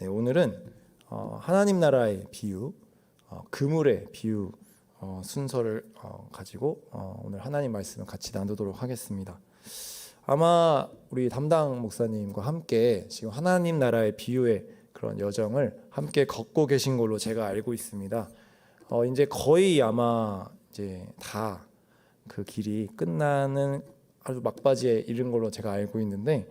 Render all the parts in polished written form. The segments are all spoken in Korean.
네, 오늘은 하나님 나라의 비유, 그물의 비유 순서를 가지고 오늘 하나님 말씀을 같이 나누도록 하겠습니다. 아마 우리 담당 목사님과 함께 지금 하나님 나라의 비유의 그런 여정을 함께 걷고 계신 걸로 제가 알고 있습니다. 이제 거의 아마 이제 다 그 길이 끝나는 아주 막바지에 이른 걸로 제가 알고 있는데,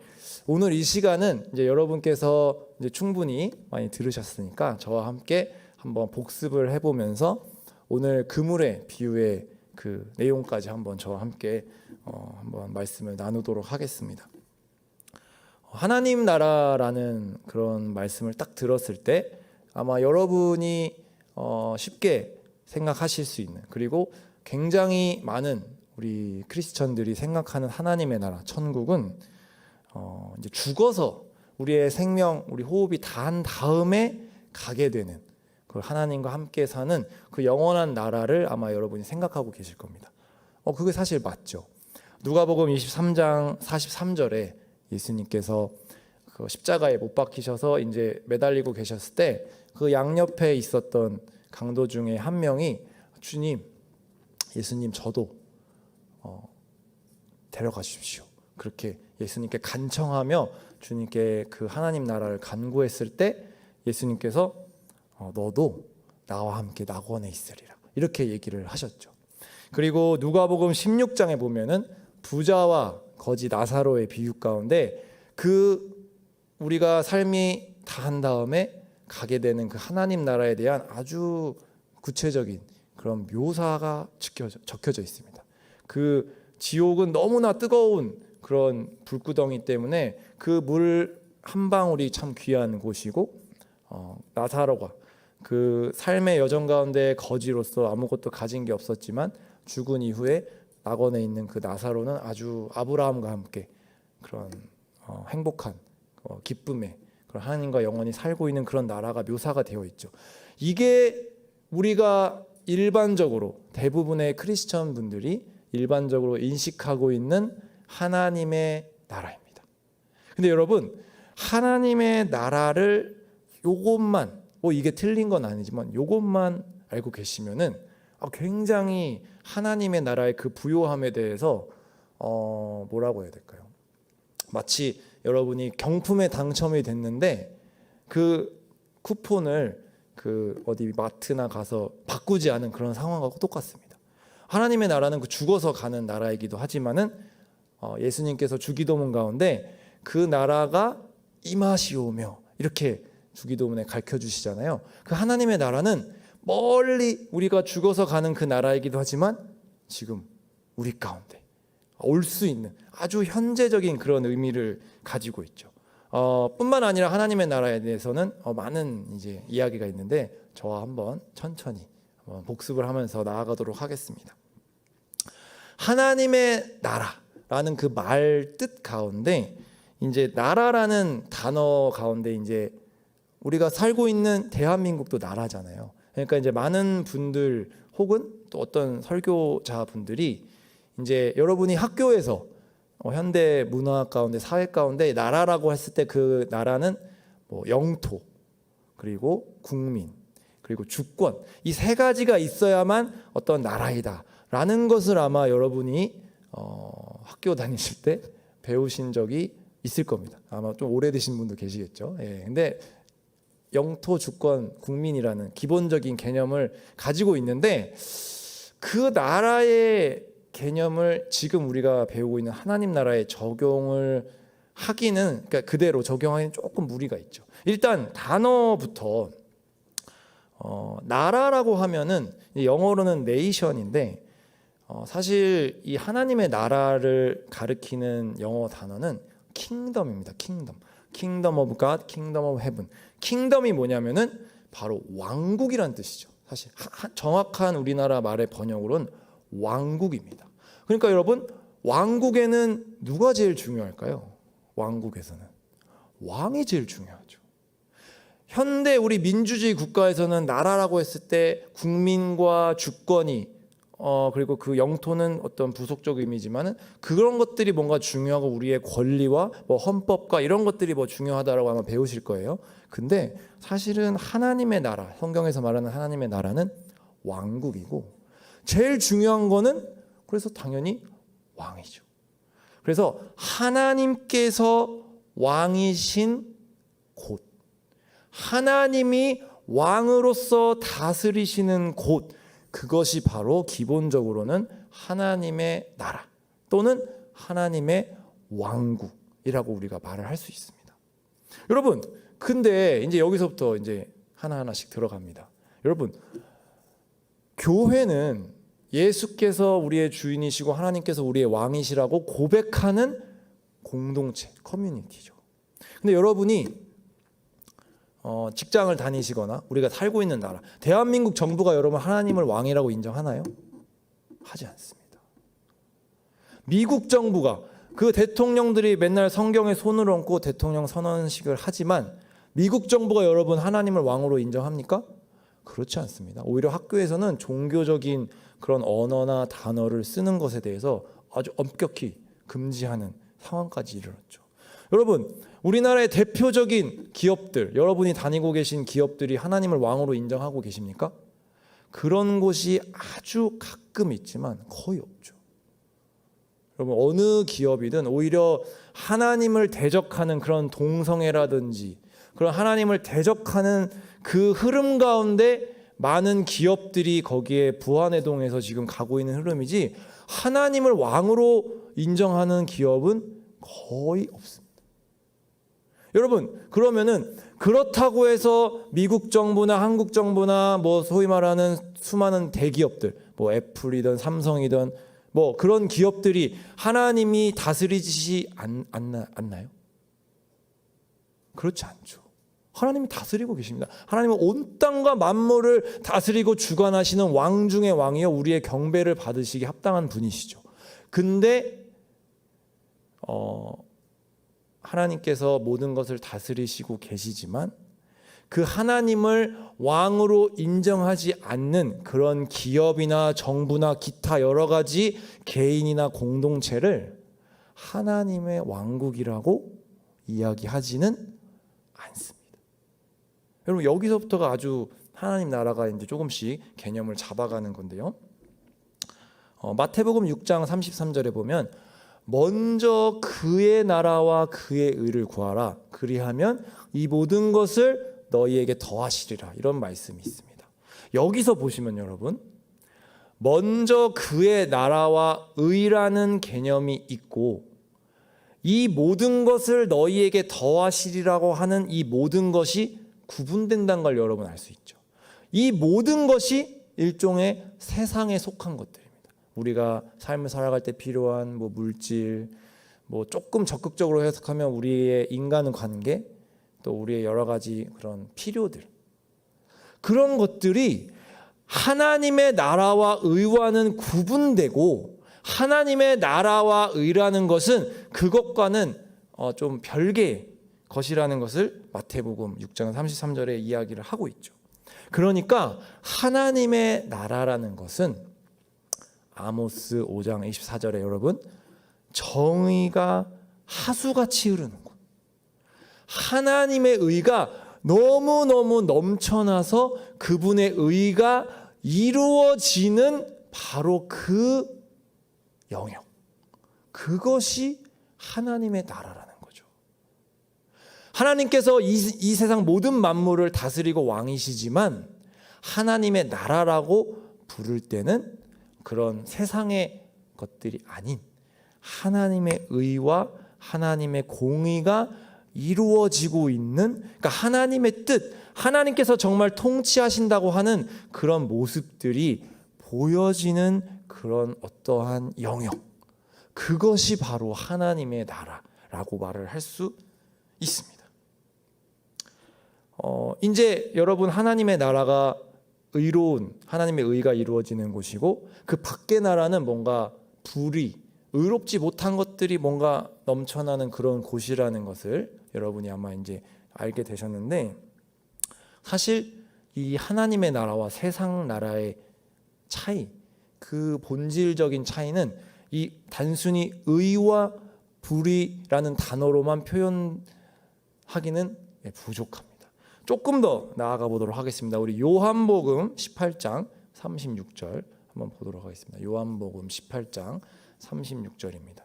오늘 이 시간은 이제 여러분께서 이제 충분히 많이 들으셨으니까 저와 함께 한번 복습을 해보면서 오늘 그물의 비유의 그 내용까지 한번 저와 함께 한번 말씀을 나누도록 하겠습니다. 하나님 나라라는 그런 말씀을 딱 들었을 때 아마 여러분이 쉽게 생각하실 수 있는, 그리고 굉장히 많은 우리 크리스천들이 생각하는 하나님의 나라, 천국은 이제 죽어서 우리의 생명, 우리 호흡이 다한 다음에 가게 되는, 그 하나님과 함께 사는 그 영원한 나라를 아마 여러분이 생각하고 계실 겁니다. 그게 사실 맞죠. 누가복음 23장 43절에 예수님께서 그 십자가에 못 박히셔서 이제 매달리고 계셨을 때 그 양옆에 있었던 강도 중에 한 명이 주님, 예수님 저도 데려가 주십시오. 그렇게 예수님께 간청하며 주님께 그 하나님 나라를 간구했을 때 예수님께서 너도 나와 함께 낙원에 있으리라, 이렇게 얘기를 하셨죠. 그리고 누가복음 16장에 보면은 부자와 거지 나사로의 비유 가운데 그 우리가 삶이 다한 다음에 가게 되는 그 하나님 나라에 대한 아주 구체적인 그런 묘사가 적혀져 있습니다. 그 지옥은 너무나 뜨거운 그런 불구덩이 때문에 그 물 한 방울이 참 귀한 곳이고, 나사로가 그 삶의 여정 가운데 거지로서 아무것도 가진 게 없었지만 죽은 이후에 낙원에 있는 그 나사로는 아주 아브라함과 함께 그런 행복한 기쁨의 그런 하나님과 영원히 살고 있는 그런 나라가 묘사가 되어 있죠. 이게 우리가 일반적으로 대부분의 크리스천 분들이 일반적으로 인식하고 있는 하나님의 나라입니다. 근데 여러분, 하나님의 나라를 요것만, 이게 틀린 건 아니지만 요것만 알고 계시면은 굉장히 하나님의 나라의 그 부요함에 대해서 뭐라고 해야 될까요? 마치 여러분이 경품에 당첨이 됐는데 그 쿠폰을 그 어디 마트나 가서 바꾸지 않은 그런 상황과 똑같습니다. 하나님의 나라는 그 죽어서 가는 나라이기도 하지만은 예수님께서 주기도문 가운데 그 나라가 임하시오며 이렇게 주기도문에 가르쳐 주시잖아요. 그 하나님의 나라는 멀리 우리가 죽어서 가는 그 나라이기도 하지만 지금 우리 가운데 올 수 있는 아주 현재적인 그런 의미를 가지고 있죠. 뿐만 아니라 하나님의 나라에 대해서는 많은 이제 이야기가 있는데 저와 한번 천천히 복습을 하면서 나아가도록 하겠습니다. 하나님의 나라라는 그 말 뜻 가운데 이제 나라라는 단어 가운데 이제 우리가 살고 있는 대한민국도 나라잖아요. 그러니까 이제 많은 분들 혹은 또 어떤 설교자 분들이 이제 여러분이 학교에서 현대 문화 가운데 사회 가운데 나라라고 했을 때 그 나라는 뭐 영토, 그리고 국민, 그리고 주권, 이 세 가지가 있어야만 어떤 나라이다라는 것을 아마 여러분이 학교 다니실 때 배우신 적이 있을 겁니다. 아마 좀 오래되신 분도 계시겠죠. 근데 영토, 주권, 국민이라는 기본적인 개념을 가지고 있는데 그 나라의 개념을 지금 우리가 배우고 있는 하나님 나라에 적용을 하기는, 그러니까 그대로 적용하기는 조금 무리가 있죠. 일단 단어부터 나라라고 하면은 영어로는 네이션인데 사실 이 하나님의 나라를 가리키는 영어 단어는 킹덤입니다. 킹덤 오브 갓, 킹덤 오브 헤븐. 킹덤이 뭐냐면은 바로 왕국이란 뜻이죠. 사실 정확한 우리나라 말의 번역으로는 왕국입니다. 그러니까 여러분, 왕국에는 누가 제일 중요할까요? 왕국에서는 왕이 제일 중요하죠. 현대 우리 민주주의 국가에서는 나라라고 했을 때 국민과 주권이 그리고 그 영토는 어떤 부속적 의미지만은 그런 것들이 뭔가 중요하고 우리의 권리와 뭐 헌법과 이런 것들이 뭐 중요하다라고 아마 배우실 거예요. 근데 사실은 하나님의 나라, 성경에서 말하는 하나님의 나라는 왕국이고 제일 중요한 거는 그래서 당연히 왕이죠. 그래서 하나님께서 왕이신 곳, 하나님이 왕으로서 다스리시는 곳, 그것이 바로 기본적으로는 하나님의 나라 또는 하나님의 왕국이라고 우리가 말을 할 수 있습니다. 여러분, 근데 이제 여기서부터 이제 하나하나씩 들어갑니다. 여러분, 교회는 예수께서 우리의 주인이시고 하나님께서 우리의 왕이시라고 고백하는 공동체, 커뮤니티죠. 근데 여러분이 직장을 다니시거나 우리가 살고 있는 나라, 대한민국 정부가 여러분 하나님을 왕이라고 인정하나요? 하지 않습니다. 미국 정부가 그 대통령들이 맨날 성경에 손을 얹고 대통령 선언식을 하지만 미국 정부가 여러분 하나님을 왕으로 인정합니까? 그렇지 않습니다. 오히려 학교에서는 종교적인 그런 언어나 단어를 쓰는 것에 대해서 아주 엄격히 금지하는 상황까지 이르렀죠. 여러분, 우리나라의 대표적인 기업들, 여러분이 다니고 계신 기업들이 하나님을 왕으로 인정하고 계십니까? 그런 곳이 아주 가끔 있지만 거의 없죠. 여러분, 어느 기업이든 오히려 하나님을 대적하는 그런 동성애라든지 그런 하나님을 대적하는 그 흐름 가운데 많은 기업들이 거기에 부안해동에서 지금 가고 있는 흐름이지 하나님을 왕으로 인정하는 기업은 거의 없습니다. 여러분, 그러면은 그렇다고 해서 미국 정부나 한국 정부나 뭐 소위 말하는 수많은 대기업들, 뭐 애플이든 삼성이든 뭐 그런 기업들이 하나님이 다스리지 않나요? 그렇지 않죠. 하나님이 다스리고 계십니다. 하나님은 온 땅과 만물을 다스리고 주관하시는 왕 중의 왕이요, 우리의 경배를 받으시기 합당한 분이시죠. 근데 하나님께서 모든 것을 다스리시고 계시지만 그 하나님을 왕으로 인정하지 않는 그런 기업이나 정부나 기타 여러 가지 개인이나 공동체를 하나님의 왕국이라고 이야기하지는 않습니다. 여러분, 여기서부터가 아주 하나님 나라가 이제 조금씩 개념을 잡아가는 건데요. 마태복음 6장 33절에 보면 먼저 그의 나라와 그의 의를 구하라. 그리하면 이 모든 것을 너희에게 더하시리라. 이런 말씀이 있습니다. 여기서 보시면 여러분, 먼저 그의 나라와 의라는 개념이 있고 이 모든 것을 너희에게 더하시리라고 하는 이 모든 것이 구분된다는 걸 여러분 알 수 있죠. 이 모든 것이 일종의 세상에 속한 것들입니다. 우리가 삶을 살아갈 때 필요한 뭐 물질, 뭐 조금 적극적으로 해석하면 우리의 인간 관계, 또 우리의 여러 가지 그런 필요들, 그런 것들이 하나님의 나라와 의와는 구분되고 하나님의 나라와 의라는 것은 그것과는 좀 별개의 것이라는 것을 마태복음 6장 33절에 이야기를 하고 있죠. 그러니까 하나님의 나라라는 것은 아모스 5장 24절에 여러분, 정의가 하수같이 흐르는 곳, 하나님의 의가 너무너무 넘쳐나서 그분의 의가 이루어지는 바로 그 영역, 그것이 하나님의 나라라는 거죠. 하나님께서 이 세상 모든 만물을 다스리고 왕이시지만 하나님의 나라라고 부를 때는 그런 세상의 것들이 아닌 하나님의 의와 하나님의 공의가 이루어지고 있는, 그러니까 하나님의 뜻, 하나님께서 정말 통치하신다고 하는 그런 모습들이 보여지는 그런 어떠한 영역, 그것이 바로 하나님의 나라라고 말을 할 수 있습니다. 이제 여러분, 하나님의 나라가 의로운 하나님의 의가 이루어지는 곳이고 그 밖의 나라는 뭔가 불의, 의롭지 못한 것들이 뭔가 넘쳐나는 그런 곳이라는 것을 여러분이 아마 이제 알게 되셨는데, 사실 이 하나님의 나라와 세상 나라의 차이, 그 본질적인 차이는 이 단순히 의와 불이라는 단어로만 표현하기는 부족합니다. 조금 더 나아가 보도록 하겠습니다. 우리 요한복음 18장 36절 한번 보도록 하겠습니다. 요한복음 18장 36절입니다.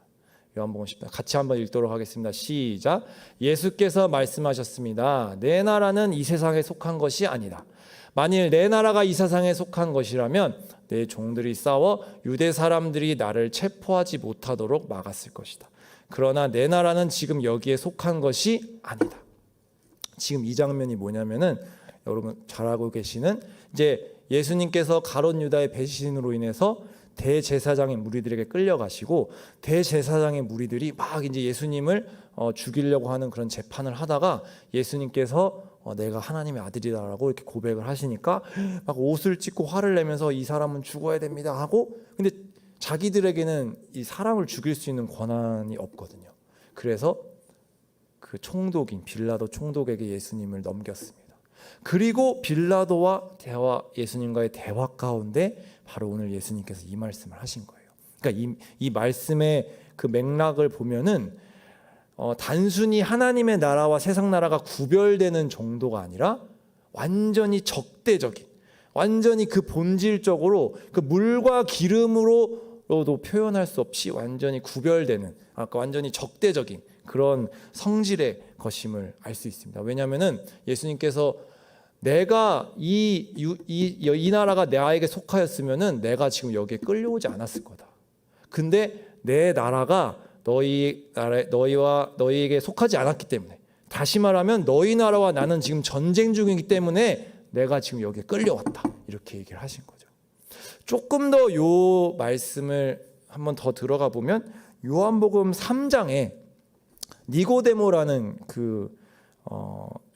요한복음 18장 같이 한번 읽도록 하겠습니다. 시작. 예수께서 말씀하셨습니다. 내 나라는 이 세상에 속한 것이 아니다. 만일 내 나라가 이 세상에 속한 것이라면 내 종들이 싸워 유대 사람들이 나를 체포하지 못하도록 막았을 것이다. 그러나 내 나라는 지금 여기에 속한 것이 아니다. 지금 이 장면이 뭐냐면은 여러분 잘 알고 계시는 이제 예수님께서 가룟 유다의 배신으로 인해서 대제사장의 무리들에게 끌려가시고 대제사장의 무리들이 막 이제 예수님을 죽이려고 하는 그런 재판을 하다가 예수님께서 내가 하나님의 아들이다라고 이렇게 고백을 하시니까 막 옷을 찢고 화를 내면서 이 사람은 죽어야 됩니다 하고, 근데 자기들에게는 이 사람을 죽일 수 있는 권한이 없거든요. 그래서 그 총독인 빌라도 총독에게 예수님을 넘겼습니다. 그리고 빌라도와 예수님과의 대화 가운데 바로 오늘 예수님께서 이 말씀을 하신 거예요. 그러니까 이 말씀의 그 맥락을 보면은 단순히 하나님의 나라와 세상 나라가 구별되는 정도가 아니라 완전히 적대적인, 완전히 그 본질적으로 그 물과 기름으로도 표현할 수 없이 완전히 구별되는, 아까 완전히 적대적인 그런 성질의 것임을 알 수 있습니다. 왜냐하면은 예수님께서 내가 이 나라가 나에게 속하였으면은 내가 지금 여기에 끌려오지 않았을 거다. 근데 내 나라가 너희와 너희에게 속하지 않았기 때문에, 다시 말하면 너희 나라와 나는 지금 전쟁 중이기 때문에 내가 지금 여기에 끌려왔다. 이렇게 얘기를 하신 거죠. 조금 더 요 말씀을 한번 더 들어가 보면 요한복음 3장에 니고데모라는 그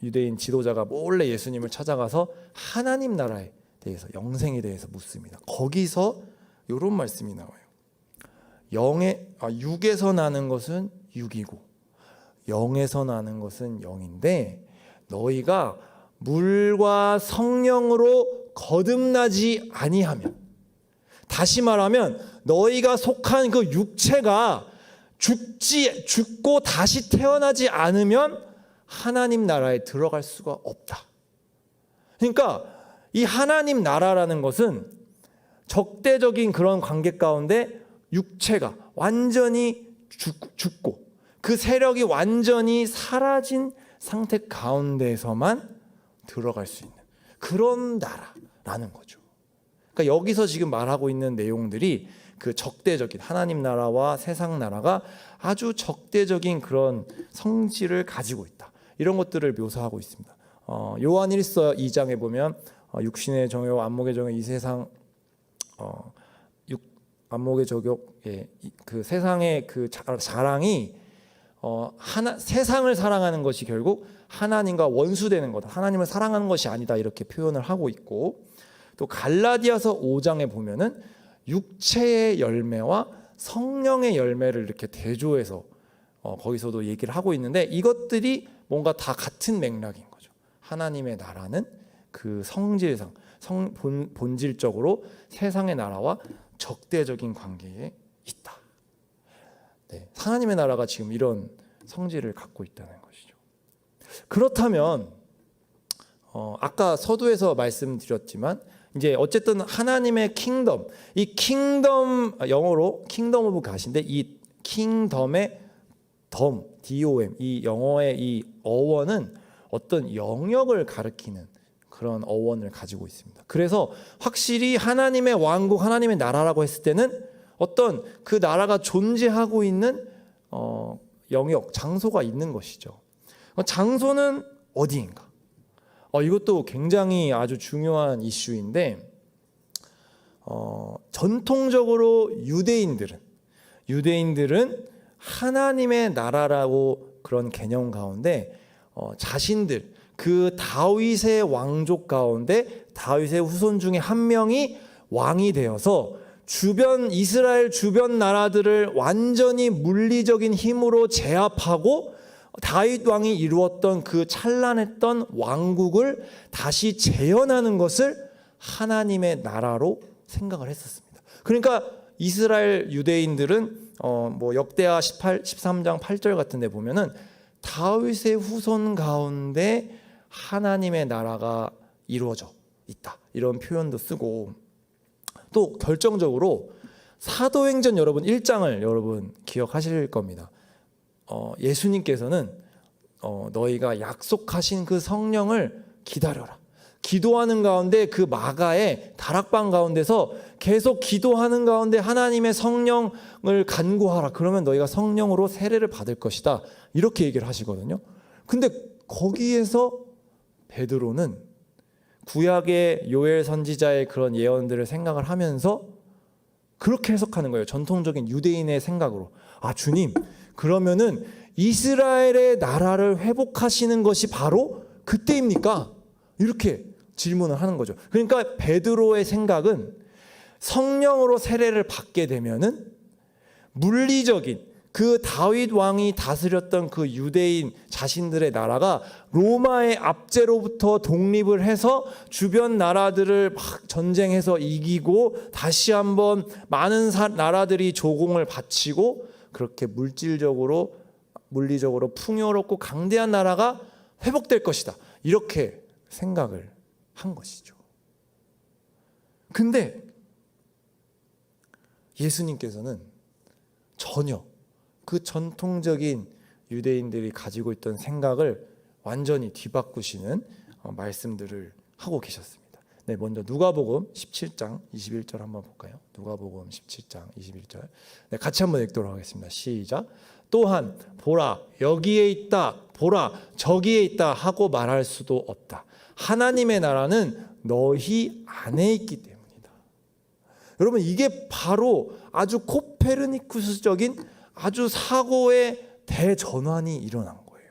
유대인 지도자가 몰래 예수님을 찾아가서 하나님 나라에 대해서, 영생에 대해서 묻습니다. 거기서 이런 말씀이 나와요. 육에서 나는 것은 육이고 영에서 나는 것은 영인데 너희가 물과 성령으로 거듭나지 아니하면, 다시 말하면 너희가 속한 그 육체가 죽고 다시 태어나지 않으면 하나님 나라에 들어갈 수가 없다. 그러니까 이 하나님 나라라는 것은 적대적인 그런 관계 가운데 육체가 완전히 죽고 그 세력이 완전히 사라진 상태 가운데에서만 들어갈 수 있는 그런 나라라는 거죠. 그러니까 여기서 지금 말하고 있는 내용들이 그 적대적인 하나님 나라와 세상 나라가 아주 적대적인 그런 성질을 가지고 있다. 이런 것들을 묘사하고 있습니다. 요한 1서 2장에 보면 육신의 정욕, 안목의 정욕, 이 세상 안목의 정욕, 그 세상의 그 자랑이 세상을 사랑하는 것이 결국 하나님과 원수되는 거다. 하나님을 사랑하는 것이 아니다. 이렇게 표현을 하고 있고, 또 갈라디아서 5장에 보면은 육체의 열매와 성령의 열매를 이렇게 대조해서 거기서도 얘기를 하고 있는데, 이것들이 뭔가 다 같은 맥락인 거죠. 하나님의 나라는 그 성질상 본질적으로 세상의 나라와 적대적인 관계에 있다. 네, 하나님의 나라가 지금 이런 성질을 갖고 있다는 것이죠. 그렇다면 아까 서두에서 말씀드렸지만 이제 어쨌든 하나님의 킹덤, 이 킹덤, 영어로 킹덤 오브 갓인데 이 킹덤의 DOM, 이 영어의 이 어원은 어떤 영역을 가리키는 그런 어원을 가지고 있습니다. 그래서 확실히 하나님의 왕국, 하나님의 나라라고 했을 때는 어떤 그 나라가 존재하고 있는 영역, 장소가 있는 것이죠. 장소는 어디인가? 이것도 굉장히 아주 중요한 이슈인데, 전통적으로 유대인들은 하나님의 나라라고 그런 개념 가운데 자신들 그 다윗의 왕족 가운데 다윗의 후손 중에 한 명이 왕이 되어서 이스라엘 주변 나라들을 완전히 물리적인 힘으로 제압하고 다윗 왕이 이루었던 그 찬란했던 왕국을 다시 재현하는 것을 하나님의 나라로 생각을 했었습니다. 그러니까 이스라엘 유대인들은 뭐 역대하 13장 8절 같은 데 보면은 다윗의 후손 가운데 하나님의 나라가 이루어져 있다, 이런 표현도 쓰고, 또 결정적으로 사도행전 여러분 1장을 여러분 기억하실 겁니다. 예수님께서는 너희가 약속하신 그 성령을 기다려라, 기도하는 가운데 그 마가의 다락방 가운데서 계속 기도하는 가운데 하나님의 성령을 간구하라, 그러면 너희가 성령으로 세례를 받을 것이다, 이렇게 얘기를 하시거든요. 근데 거기에서 베드로는 구약의 요엘 선지자의 그런 예언들을 생각을 하면서 그렇게 해석하는 거예요. 전통적인 유대인의 생각으로. 아, 주님, 그러면은 이스라엘의 나라를 회복하시는 것이 바로 그때입니까? 이렇게 질문을 하는 거죠. 그러니까 베드로의 생각은 성령으로 세례를 받게 되면은 물리적인 그 다윗 왕이 다스렸던 그 유대인 자신들의 나라가 로마의 압제로부터 독립을 해서 주변 나라들을 막 전쟁해서 이기고 다시 한번 많은 나라들이 조공을 바치고 그렇게 물리적으로 풍요롭고 강대한 나라가 회복될 것이다, 이렇게 생각을 한 것이죠. 근데 예수님께서는 전혀 그 전통적인 유대인들이 가지고 있던 생각을 완전히 뒤바꾸시는 말씀들을 하고 계셨습니다. 네, 먼저 누가복음 17장 21절 한번 볼까요? 누가복음 17장 21절. 네, 같이 한번 읽도록 하겠습니다. 시작. 또한 보라 여기에 있다, 보라 저기에 있다 하고 말할 수도 없다. 하나님의 나라는 너희 안에 있기 때문이다. 여러분, 이게 바로 아주 코페르니쿠스적인 아주 사고의 대전환이 일어난 거예요.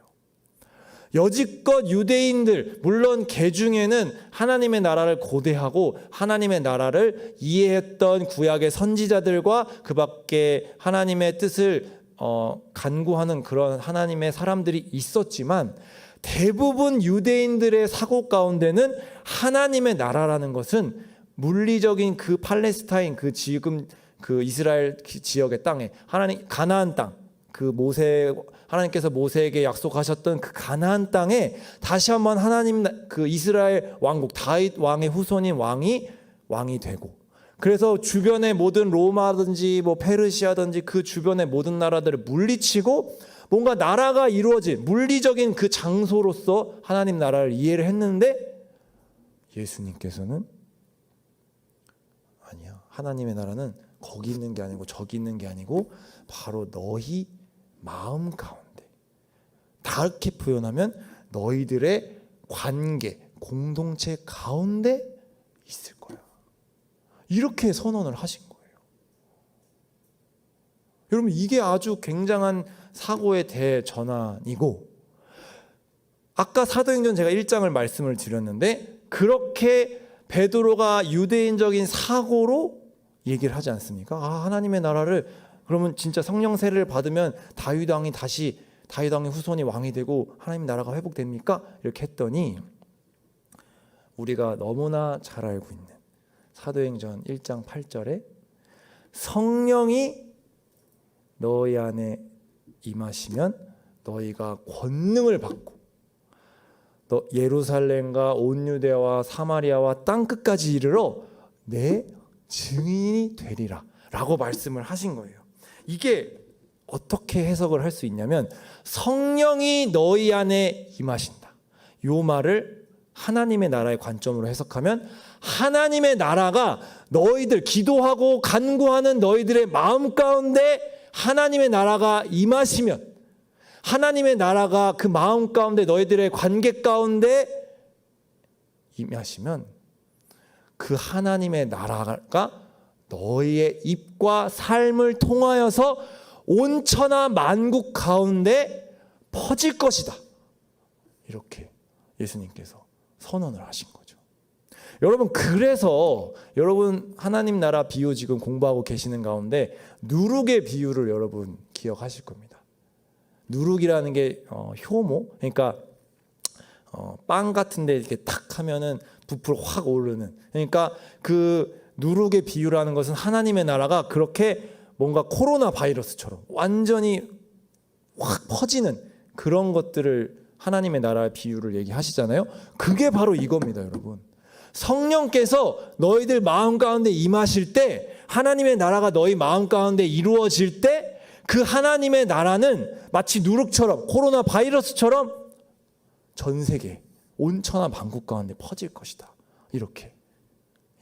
여지껏 유대인들, 물론 개중에는 하나님의 나라를 고대하고 하나님의 나라를 이해했던 구약의 선지자들과 그 밖에 하나님의 뜻을 간구하는 그런 하나님의 사람들이 있었지만, 대부분 유대인들의 사고 가운데는 하나님의 나라라는 것은 물리적인 그 팔레스타인, 그 지금 그 이스라엘 지역의 땅에 하나님 가나안 땅, 그 하나님께서 모세에게 약속하셨던 그 가나안 땅에 다시 한번 하나님 그 이스라엘 왕국 다윗 왕의 후손인 왕이 되고, 그래서 주변의 모든 로마든지 뭐 페르시아든지 그 주변의 모든 나라들을 물리치고 뭔가 나라가 이루어진 물리적인 그 장소로서 하나님 나라를 이해를 했는데, 예수님께서는 아니야, 하나님의 나라는 거기 있는 게 아니고 저기 있는 게 아니고 바로 너희 마음 가운데, 다르게 표현하면 너희들의 관계, 공동체 가운데 있을 거야, 이렇게 선언을 하신 거예요. 여러분, 이게 아주 굉장한 사고의 대전환이고, 아까 사도행전 제가 1장을 말씀을 드렸는데 그렇게 베드로가 유대인적인 사고로 얘기를 하지 않습니까? 아, 하나님의 나라를 그러면 진짜 성령 세례를 받으면 다윗 왕의 후손이 왕이 되고 하나님 나라가 회복됩니까? 이렇게 했더니 우리가 너무나 잘 알고 있는 사도행전 1장 8절에 성령이 너희 안에 임하시면 너희가 권능을 받고 너 예루살렘과 온 유대와 사마리아와 땅 끝까지 이르러 내 증인이 되리라 라고 말씀을 하신 거예요. 이게 어떻게 해석을 할 수 있냐면, 성령이 너희 안에 임하신다, 이 말을 하나님의 나라의 관점으로 해석하면 하나님의 나라가 너희들 기도하고 간구하는 너희들의 마음 가운데 하나님의 나라가 임하시면, 하나님의 나라가 그 마음 가운데 너희들의 관계 가운데 임하시면 그 하나님의 나라가 너희의 입과 삶을 통하여서 온 천하 만국 가운데 퍼질 것이다, 이렇게 예수님께서 선언을 하신 거죠. 여러분, 그래서 여러분 하나님 나라 비유 지금 공부하고 계시는 가운데 누룩의 비유를 여러분 기억하실 겁니다. 누룩이라는 게 효모, 그러니까 빵 같은데 이렇게 탁 하면은 부풀어 확 오르는, 그러니까 그 누룩의 비유라는 것은 하나님의 나라가 그렇게 뭔가 코로나 바이러스처럼 완전히 확 퍼지는 그런 것들을 하나님의 나라의 비유를 얘기하시잖아요. 그게 바로 이겁니다, 여러분. 성령께서 너희들 마음 가운데 임하실 때, 하나님의 나라가 너희 마음 가운데 이루어질 때, 그 하나님의 나라는 마치 누룩처럼, 코로나 바이러스처럼 전 세계 온 천하 만국 가운데 퍼질 것이다. 이렇게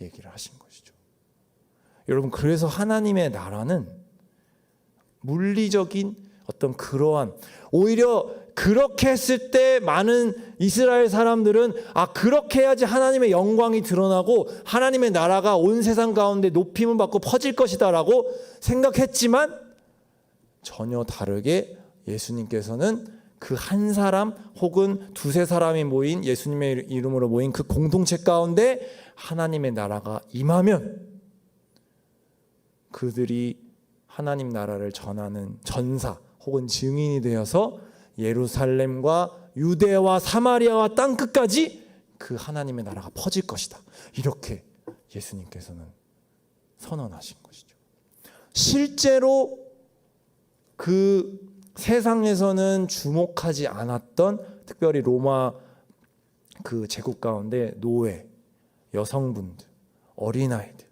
얘기를 하신 것이죠. 여러분, 그래서 하나님의 나라는 물리적인 어떤 그러한, 오히려 그렇게 했을 때 많은 이스라엘 사람들은 그렇게 해야지 하나님의 영광이 드러나고 하나님의 나라가 온 세상 가운데 높임을 받고 퍼질 것이다 라고 생각했지만, 전혀 다르게 예수님께서는 그 한 사람 혹은 두세 사람이 모인, 예수님의 이름으로 모인 그 공동체 가운데 하나님의 나라가 임하면 그들이 하나님 나라를 전하는 전사 혹은 증인이 되어서 예루살렘과 유대와 사마리아와 땅끝까지 그 하나님의 나라가 퍼질 것이다. 이렇게 예수님께서는 선언하신 것이죠. 실제로 그 세상에서는 주목하지 않았던, 특별히 로마 그 제국 가운데 노예, 여성분들, 어린아이들,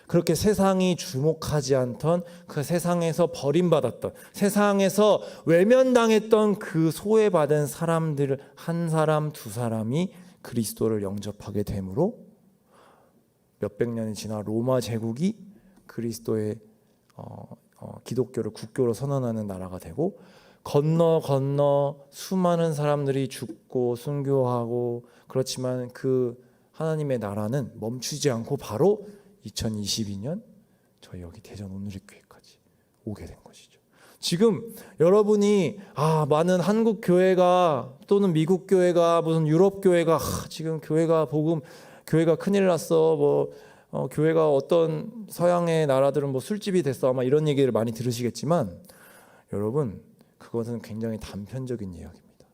그렇게 세상이 주목하지 않던, 그 세상에서 버림받았던, 세상에서 외면당했던 그 소외받은 사람들 한 사람 두 사람이 그리스도를 영접하게 되므로 몇백 년이 지나 로마 제국이 그리스도의 기독교를 국교로 선언하는 나라가 되고, 건너 수많은 사람들이 죽고 순교하고, 그렇지만 그 하나님의 나라는 멈추지 않고 바로 2022년 저희 여기 대전 온누리교회까지 오게 된 것이죠. 지금 여러분이 많은 한국 교회가 또는 미국 교회가 무슨 유럽 교회가 지금 교회가 큰일 났어, 교회가 어떤 서양의 나라들은 술집이 됐어, 아마 이런 얘기를 많이 들으시겠지만, 여러분, 그것은 굉장히 단편적인 이야기입니다.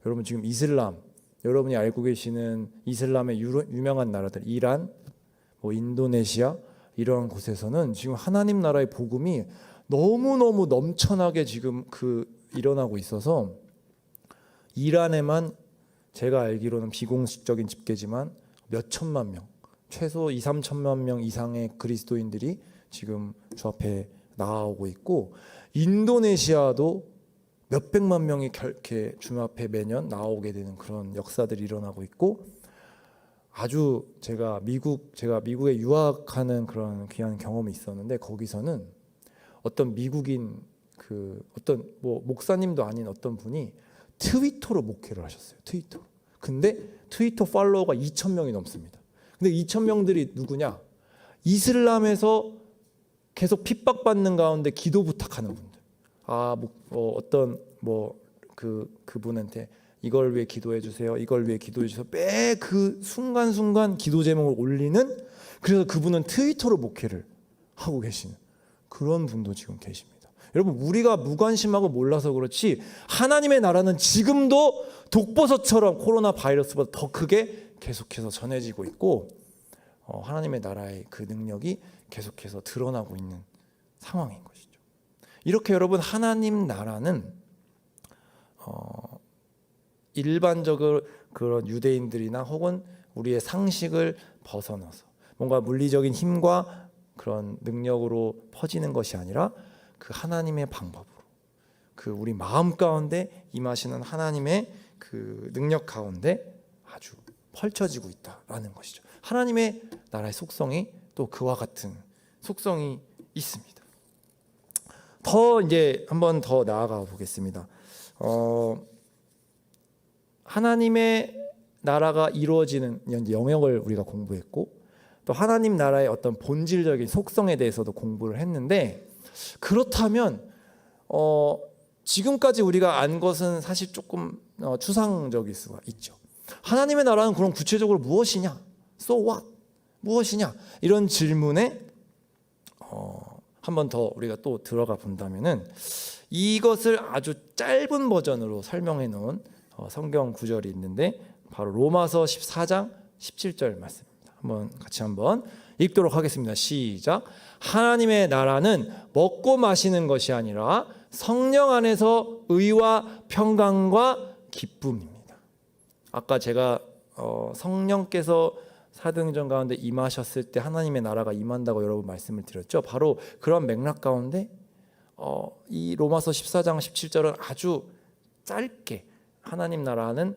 여러분, 지금 이슬람, 여러분이 알고 계시는 이슬람의 유명한 나라들, 이란, 인도네시아, 이러한 곳에서는 지금 하나님 나라의 복음이 너무너무 넘쳐나게 지금 일어나고 있어서, 이란에만 제가 알기로는 비공식적인 집계지만 몇 천만 명, 최소 2-3천만 명 이상의 그리스도인들이 지금 주 앞에 나아오고 있고, 인도네시아도 몇백만 명이 이렇게 주 앞에 매년 나오게 되는 그런 역사들이 일어나고 있고, 아주 제가 미국에 유학하는 그런 귀한 경험이 있었는데, 거기서는 어떤 미국인 어떤 목사님도 아닌 어떤 분이 트위터로 목회를 하셨어요. 트위터로. 근데 트위터 팔로워가 2,000명이 넘습니다. 근데 2,000명들이 누구냐? 이슬람에서 계속 핍박받는 가운데 기도 부탁하는 분들. 그분한테 이걸 위해 기도해 주세요. 이걸 위해 기도해 주세요. 매 그 순간순간 기도 제목을 올리는, 그래서 그분은 트위터로 목회를 하고 계시는 그런 분도 지금 계십니다. 여러분, 우리가 무관심하고 몰라서 그렇지 하나님의 나라는 지금도 독버섯처럼 코로나 바이러스보다 더 크게 계속해서 전해지고 있고, 하나님의 나라의 그 능력이 계속해서 드러나고 있는 상황인 것이죠. 이렇게 여러분, 하나님 나라는 일반적으로 그런 유대인들이나 혹은 우리의 상식을 벗어나서 뭔가 물리적인 힘과 그런 능력으로 퍼지는 것이 아니라 그 하나님의 방법으로, 그 우리 마음 가운데 임하시는 하나님의 그 능력 가운데 아주 펼쳐지고 있다라는 것이죠. 하나님의 나라의 속성이 또 그와 같은 속성이 있습니다. 이제 한번 더 나아가 보겠습니다. 하나님의 나라가 이루어지는 영역을 우리가 공부했고, 또 하나님 나라의 어떤 본질적인 속성에 대해서도 공부를 했는데, 그렇다면 지금까지 우리가 안 것은 사실 조금 추상적일 수가 있죠. 하나님의 나라는 그럼 구체적으로 무엇이냐? So what? 무엇이냐? 이런 질문에 한 번 더 우리가 또 들어가 본다면은, 이것을 아주 짧은 버전으로 설명해 놓은 성경 구절이 있는데, 바로 로마서 14장 17절 말씀입니다. 같이 한번 읽도록 하겠습니다. 시작. 하나님의 나라는 먹고 마시는 것이 아니라 성령 안에서 의와 평강과 기쁨입니다. 아까 제가 성령께서 사도행전 가운데 임하셨을 때 하나님의 나라가 임한다고 여러분 말씀을 드렸죠. 바로 그런 맥락 가운데 이 로마서 14장 17절은 아주 짧게 하나님 나라는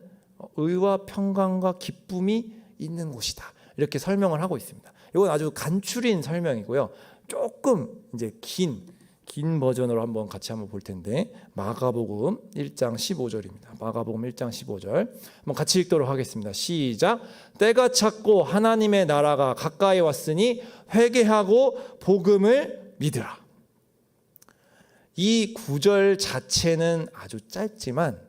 의와 평강과 기쁨이 있는 곳이다, 이렇게 설명을 하고 있습니다. 이건 아주 간추린 설명이고요. 조금 이제 긴 버전으로 같이 한번 볼 텐데, 마가복음 1장 15절입니다. 마가복음 1장 15절 한번 같이 읽도록 하겠습니다. 시작. 때가 찼고 하나님의 나라가 가까이 왔으니 회개하고 복음을 믿으라. 이 구절 자체는 아주 짧지만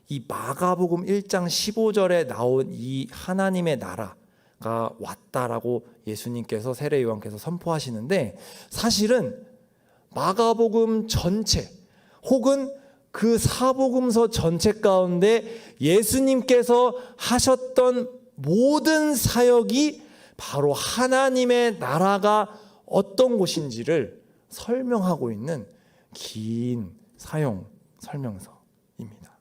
이 마가복음 1장 15절에 나온 이 하나님의 나라가 왔다라고 예수님께서 세례 요한께서 선포하시는데, 사실은 마가복음 전체 혹은 그 사복음서 전체 가운데 예수님께서 하셨던 모든 사역이 바로 하나님의 나라가 어떤 곳인지를 설명하고 있는 긴 사용 설명서입니다.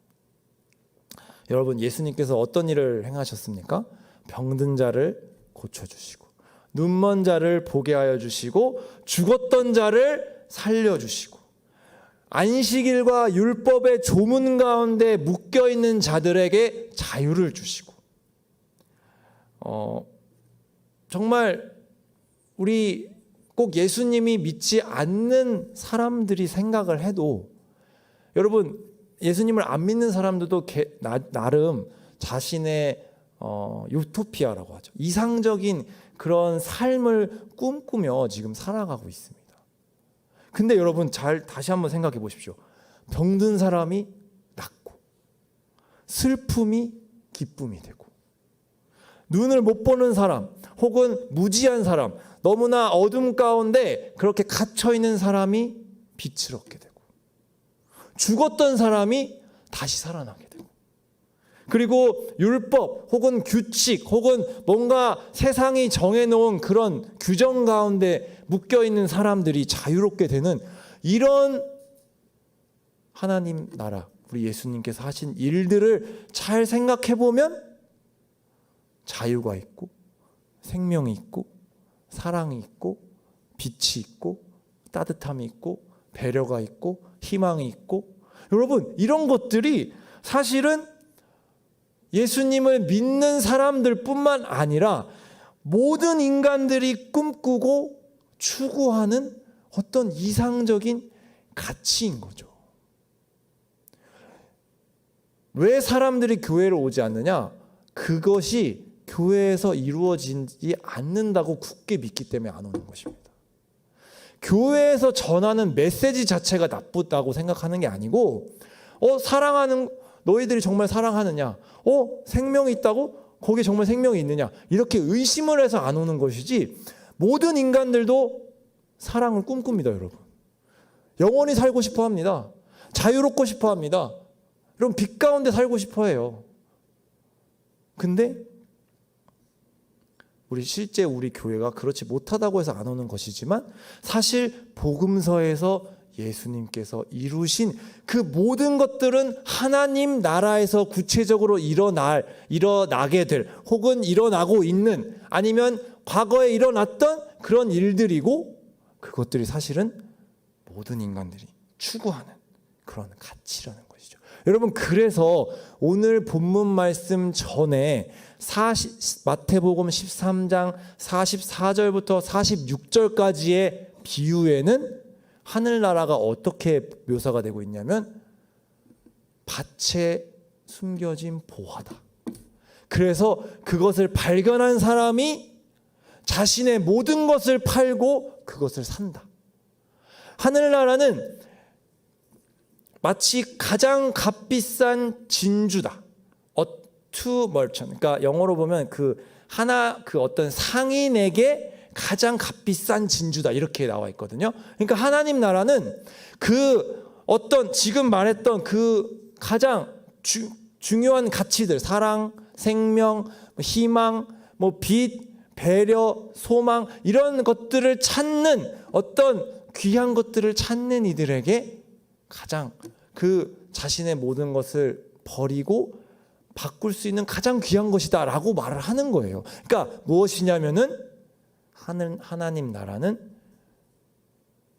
여러분, 예수님께서 어떤 일을 행하셨습니까? 병든 자를 고쳐주시고, 눈먼 자를 보게 하여 주시고, 죽었던 자를 살려주시고, 안식일과 율법의 조문 가운데 묶여있는 자들에게 자유를 주시고, 정말 우리 꼭 예수님이 믿지 않는 사람들이 생각을 해도, 여러분, 예수님을 안 믿는 사람들도 나름 자신의 유토피아라고 하죠, 이상적인 그런 삶을 꿈꾸며 지금 살아가고 있습니다. 근데 여러분, 다시 한번 생각해 보십시오. 병든 사람이 낫고, 슬픔이 기쁨이 되고, 눈을 못 보는 사람 혹은 무지한 사람, 너무나 어둠 가운데 그렇게 갇혀 있는 사람이 빛을 얻게 되고, 죽었던 사람이 다시 살아나게 되고, 그리고 율법 혹은 규칙 혹은 뭔가 세상이 정해놓은 그런 규정 가운데 묶여있는 사람들이 자유롭게 되는, 이런 하나님 나라, 우리 예수님께서 하신 일들을 잘 생각해 보면 자유가 있고, 생명이 있고, 사랑이 있고, 빛이 있고, 따뜻함이 있고, 배려가 있고, 희망이 있고, 여러분, 이런 것들이 사실은 예수님을 믿는 사람들 뿐만 아니라 모든 인간들이 꿈꾸고 추구하는 어떤 이상적인 가치인 거죠. 왜 사람들이 교회를 오지 않느냐? 그것이 교회에서 이루어지지 않는다고 굳게 믿기 때문에 안 오는 것입니다. 교회에서 전하는 메시지 자체가 나쁘다고 생각하는 게 아니고, 사랑하는, 너희들이 정말 사랑하느냐? 생명이 있다고? 거기에 정말 생명이 있느냐? 이렇게 의심을 해서 안 오는 것이지, 모든 인간들도 사랑을 꿈꿉니다, 여러분. 영원히 살고 싶어 합니다. 자유롭고 싶어 합니다. 여러분, 빛 가운데 살고 싶어 해요. 근데 실제 우리 교회가 그렇지 못하다고 해서 안 오는 것이지만, 사실 복음서에서 예수님께서 이루신 그 모든 것들은 하나님 나라에서 구체적으로 일어나게 될, 혹은 일어나고 있는, 아니면 과거에 일어났던 그런 일들이고, 그것들이 사실은 모든 인간들이 추구하는 그런 가치라는 것이죠. 여러분, 그래서 오늘 본문 말씀 전에 마태복음 13장 44절부터 46절까지의 비유에는 하늘나라가 어떻게 묘사가 되고 있냐면, 밭에 숨겨진 보화다. 그래서 그것을 발견한 사람이 자신의 모든 것을 팔고 그것을 산다. 하늘나라는 마치 가장 값비싼 진주다. To merchant. 그러니까 영어로 보면 그 어떤 상인에게 가장 값비싼 진주다, 이렇게 나와 있거든요. 그러니까 하나님 나라는 지금 말했던 그 가장 중요한 가치들, 사랑, 생명, 희망, 빛, 배려, 소망 이런 것들을 찾는 어떤 귀한 것들을 찾는 이들에게 가장 그 자신의 모든 것을 버리고 바꿀 수 있는 가장 귀한 것이다 라고 말을 하는 거예요. 그러니까 무엇이냐면은 하나님 나라는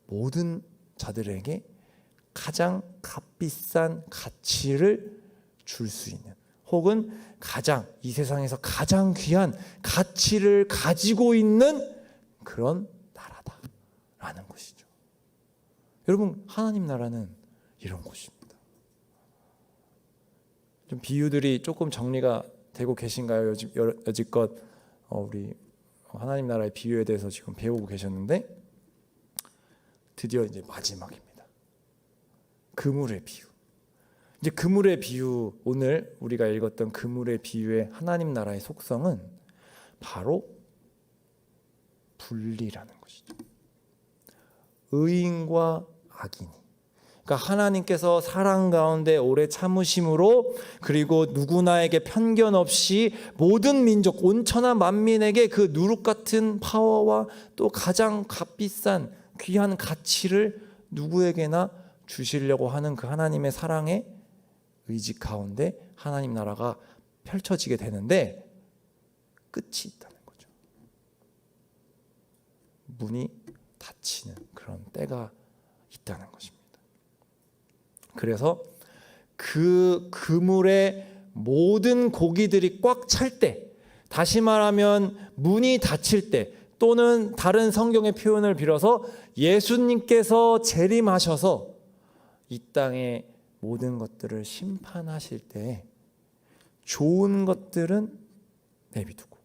모든 자들에게 가장 값비싼 가치를 줄 수 있는, 혹은 가장 이 세상에서 가장 귀한 가치를 가지고 있는 그런 나라다라는 것이죠. 여러분, 하나님 나라는 이런 곳입니다. 좀 비유들이 조금 정리가 되고 계신가요? 여지껏 우리 하나님 나라의 비유에 대해서 지금 배우고 계셨는데 드디어 이제 마지막입니다. 그물의 비유. 이제 그물의 비유, 오늘 우리가 읽었던 그물의 비유의 하나님 나라의 속성은 바로 분리라는 것이죠. 의인과 악인이, 그러니까 하나님께서 사랑 가운데 오래 참으심으로, 그리고 누구나에게 편견 없이 모든 민족 온천한 만민에게 그 누룩 같은 파워와 또 가장 값비싼 귀한 가치를 누구에게나 주시려고 하는 그 하나님의 사랑의 의지 가운데 하나님 나라가 펼쳐지게 되는데 끝이 있다는 거죠. 문이 닫히는 그런 때가 있다는 것입니다. 그래서 그 그물의 모든 고기들이 꽉 찰 때, 다시 말하면 문이 닫힐 때, 또는 다른 성경의 표현을 빌어서 예수님께서 재림하셔서 이 땅의 모든 것들을 심판하실 때 좋은 것들은 내비두고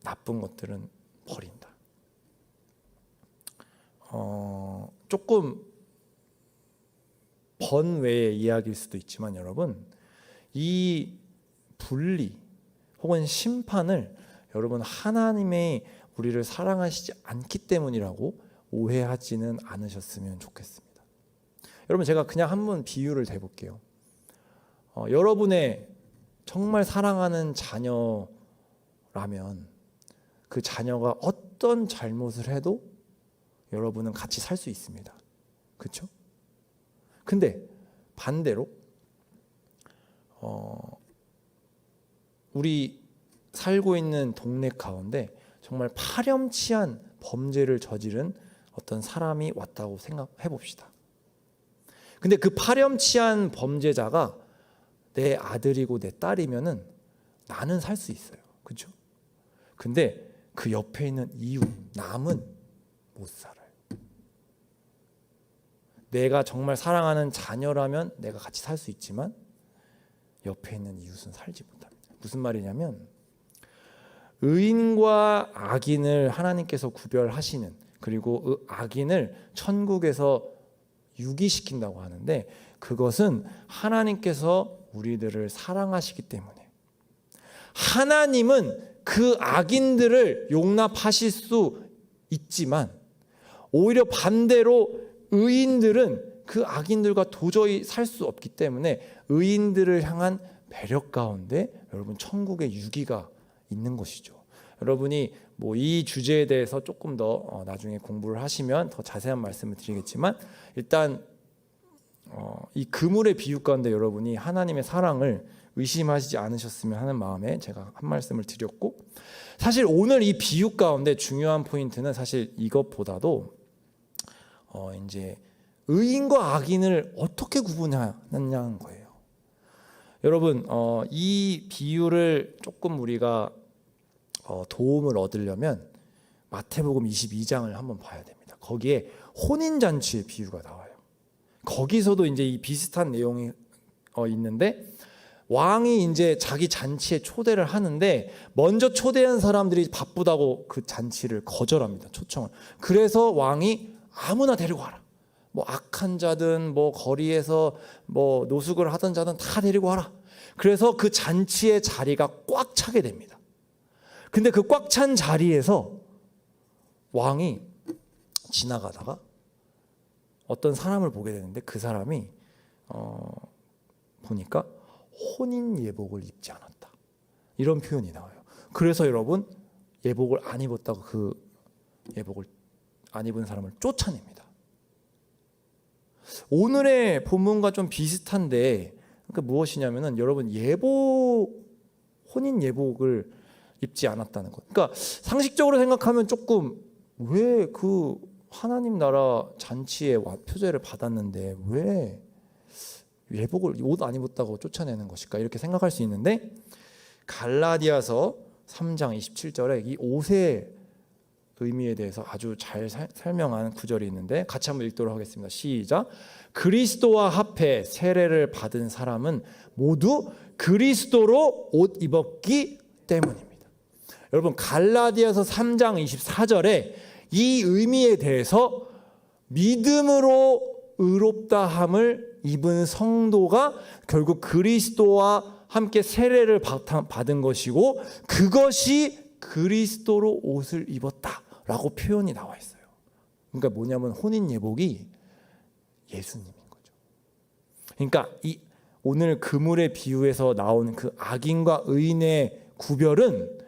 나쁜 것들은 버린다. 조금 번외의 이야기일 수도 있지만 여러분, 이 분리 혹은 심판을 여러분 하나님의 우리를 사랑하시지 않기 때문이라고 오해하지는 않으셨으면 좋겠습니다. 여러분, 제가 그냥 한번 비유를 대볼게요. 여러분의 정말 사랑하는 자녀라면 그 자녀가 어떤 잘못을 해도 여러분은 같이 살 수 있습니다. 그렇죠? 근데 반대로 우리 살고 있는 동네 가운데 정말 파렴치한 범죄를 저지른 어떤 사람이 왔다고 생각해 봅시다. 근데 그 파렴치한 범죄자가 내 아들이고 내 딸이면은 나는 살 수 있어요. 그렇죠? 근데 그 옆에 있는 이웃, 남은 못 살아요. 내가 정말 사랑하는 자녀라면 내가 같이 살 수 있지만 옆에 있는 이웃은 살지 못합니다. 무슨 말이냐면 의인과 악인을 하나님께서 구별하시는, 그리고 악인을 천국에서 유기시킨다고 하는데 그것은 하나님께서 우리들을 사랑하시기 때문에, 하나님은 그 악인들을 용납하실 수 있지만 오히려 반대로 의인들은 그 악인들과 도저히 살 수 없기 때문에 의인들을 향한 배려 가운데 여러분 천국의 유기가 있는 것이죠. 여러분이 뭐 이 주제에 대해서 조금 더 나중에 공부를 하시면 더 자세한 말씀을 드리겠지만, 일단 이 그물의 비유 가운데 여러분이 하나님의 사랑을 의심하시지 않으셨으면 하는 마음에 제가 한 말씀을 드렸고, 사실 오늘 이 비유 가운데 중요한 포인트는 사실 이것보다도 이제 의인과 악인을 어떻게 구분하느냐는 거예요. 여러분, 이 비유를 조금 우리가 도움을 얻으려면 마태복음 22장을 한번 봐야 됩니다. 거기에 혼인잔치의 비유가 나와요. 거기서도 이제 이 비슷한 내용이 있는데, 왕이 이제 자기 잔치에 초대를 하는데 먼저 초대한 사람들이 바쁘다고 그 잔치를 거절합니다. 초청을. 그래서 왕이 아무나 데리고 와라. 뭐 악한 자든 뭐 거리에서 뭐 노숙을 하던 자든 다 데리고 와라. 그래서 그 잔치의 자리가 꽉 차게 됩니다. 근데 그 꽉 찬 자리에서 왕이 지나가다가 어떤 사람을 보게 되는데 그 사람이 보니까 혼인 예복을 입지 않았다. 이런 표현이 나와요. 그래서 여러분 예복을 안 입었다고 그 예복을 안 입은 사람을 쫓아냅니다. 오늘의 본문과 좀 비슷한데 그러니까 무엇이냐면은 여러분 혼인 예복을 입지 않았다는 것. 그러니까 상식적으로 생각하면 조금 왜 그 하나님 나라 잔치에 표제를 받았는데 왜 예복을 옷 안 입었다고 쫓아내는 것일까 이렇게 생각할 수 있는데 갈라디아서 3장 27절에 이 옷의 의미에 대해서 아주 잘 설명한 구절이 있는데 같이 한번 읽도록 하겠습니다. 시작. 그리스도와 합해 세례를 받은 사람은 모두 그리스도로 옷 입었기 때문입니다. 여러분 갈라디아서 3장 24절에 이 의미에 대해서 믿음으로 의롭다함을 입은 성도가 결국 그리스도와 함께 세례를 받은 것이고 그것이 그리스도로 옷을 입었다라고 표현이 나와 있어요. 그러니까 뭐냐면 혼인 예복이 예수님인 거죠. 그러니까 이 오늘 그물의 비유에서 나온 그 악인과 의인의 구별은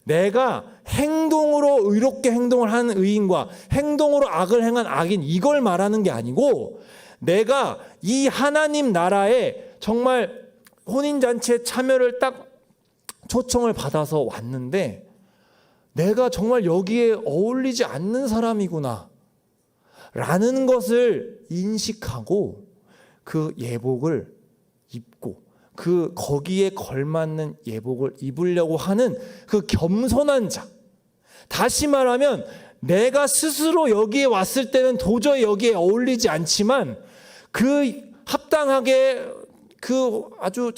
내가 행동으로 의롭게 행동을 하는 의인과 행동으로 악을 행한 악인 이걸 말하는 게 아니고 내가 이 하나님 나라에 정말 혼인잔치에 참여를 딱 초청을 받아서 왔는데 내가 정말 여기에 어울리지 않는 사람이구나 라는 것을 인식하고 그 예복을 입고 거기에 걸맞는 예복을 입으려고 하는 그 겸손한 자. 다시 말하면 내가 스스로 여기에 왔을 때는 도저히 여기에 어울리지 않지만 그 합당하게 그 아주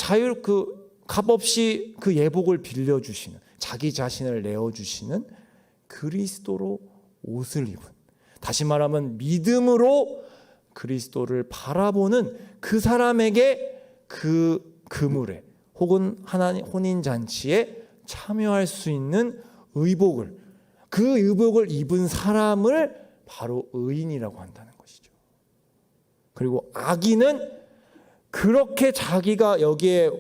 값없이 그 예복을 빌려주시는 자기 자신을 내어주시는 그리스도로 옷을 입은 다시 말하면 믿음으로 그리스도를 바라보는 그 사람에게 그 그물에 혹은 하나님 혼인잔치에 참여할 수 있는 그 의복을 입은 사람을 바로 의인이라고 한다는 것이죠. 그리고 악인은 그렇게 자기가 여기에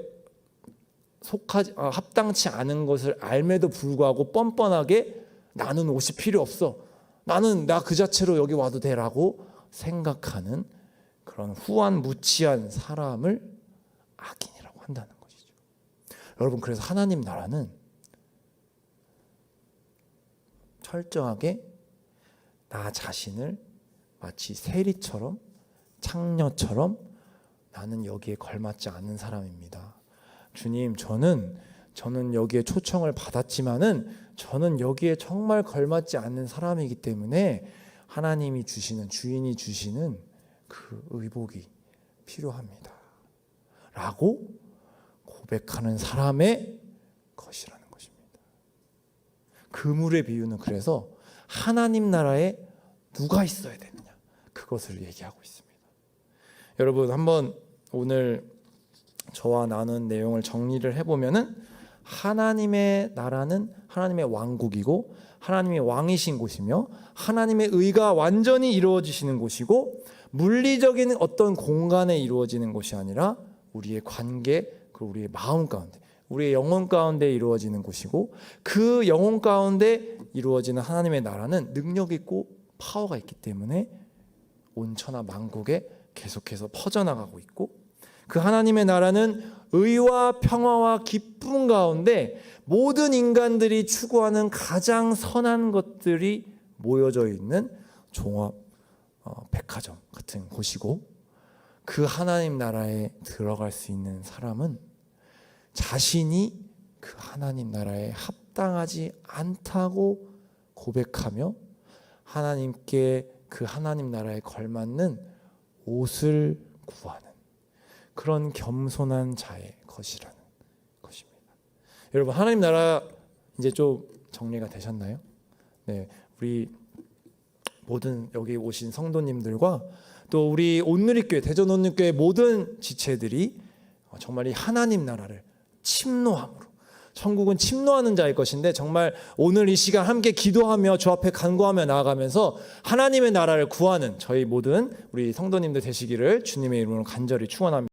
합당치 않은 것을 알매도 불구하고 뻔뻔하게 나는 옷이 필요 없어. 나 그 자체로 여기 와도 돼라고 생각하는 그런 후한무치한 사람을 악인이라고 한다는 것이죠. 여러분 그래서 하나님 나라는 철저하게 나 자신을 마치 세리처럼 창녀처럼 나는 여기에 걸맞지 않는 사람입니다. 주님 저는 여기에 초청을 받았지만은 저는 여기에 정말 걸맞지 않는 사람이기 때문에 하나님이 주시는 주인이 주시는 그 의복이 필요합니다. 라고 고백하는 사람의 것이라는 것입니다. 그물의 비유는 그래서 하나님 나라에 누가 있어야 되느냐 그것을 얘기하고 있습니다. 여러분 한번 오늘 저와 나눈 내용을 정리를 해보면은 하나님의 나라는 하나님의 왕국이고 하나님의 왕이신 곳이며 하나님의 의가 완전히 이루어지시는 곳이고 물리적인 어떤 공간에 이루어지는 것이 아니라 우리의 관계 그리고 우리의 마음 가운데 우리의 영혼 가운데 이루어지는 곳이고 그 영혼 가운데 이루어지는 하나님의 나라는 능력 있고 파워가 있기 때문에 온 천하 만국에 계속해서 퍼져나가고 있고 그 하나님의 나라는 의와 평화와 기쁨 가운데 모든 인간들이 추구하는 가장 선한 것들이 모여져 있는 종합 백화점 같은 곳이고 그 하나님 나라에 들어갈 수 있는 사람은 자신이 그 하나님 나라에 합당하지 않다고 고백하며 하나님께 그 하나님 나라에 걸맞는 옷을 구하는 그런 겸손한 자의 것이라는 것입니다. 여러분 하나님 나라 이제 좀 정리가 되셨나요? 네, 우리 모든 여기 오신 성도님들과 또 우리 온누리교회 대전 온누리교회 모든 지체들이 정말 이 하나님 나라를 침노함으로 천국은 침노하는 자일 것인데 정말 오늘 이 시간 함께 기도하며 주 앞에 간구하며 나아가면서 하나님의 나라를 구하는 저희 모든 우리 성도님들 되시기를 주님의 이름으로 간절히 축원합니다.